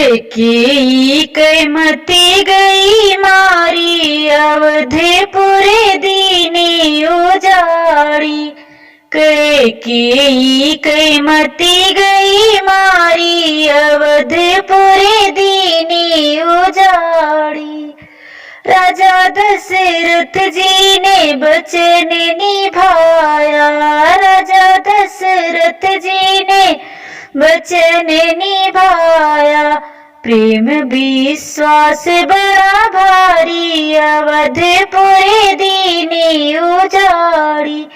कैकेयी मती गई मारी अवधपुर दीनी उजाड़ी। कैकेयी मती गई मारी अवधपुर दीनी उजाड़ी। राजा दशरथ जी ने वचन निभाया, राजा दशरथ जी ने वचन निभाया। प्रेम विश्वास बड़ा भारी अवधपुर दीनी उजाड़ी।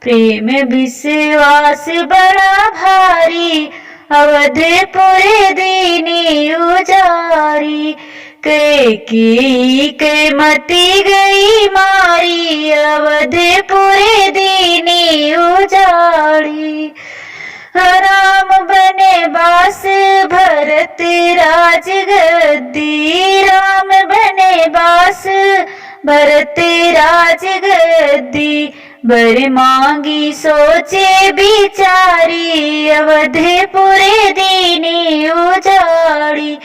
प्रेम विश्वास बड़ा भारी अवधपुर दीनी उजाड़ी। कैकेयी मती गई मारी अवधपुर दीनी उजाड़ी। राम बने बास भरत राज गद्दी, राम बने बास भरत राज गद्दी। बर मांगी सोचे बिचारी अवधपुर दीनी उजाड़ी।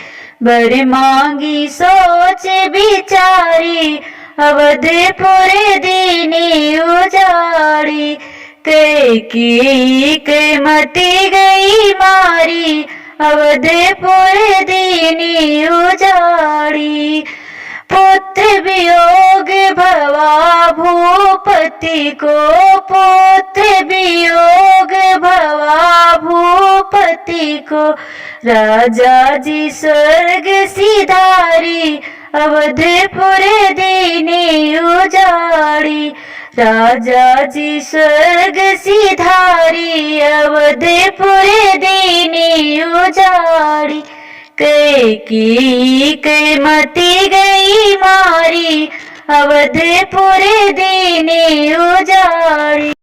बर मांगी सोच बिचारी अवधपुर दीनी उजाड़ी। कैकेयी मती गई मारी अवधपुर दीनी उजाड़ी। पुत्र वियोग भवा भूपति को, पुत्र वियोग भवा भूपति को। राजा जी स्वर्ग सिधारी अवधपुर दीनी उजाड़ी। राजा जी स्वर्ग सिधारी अवधपुर दीनी उजाड़ी। कैकेयी मती गई मारी अवधपुर दीनी उजाड़ी।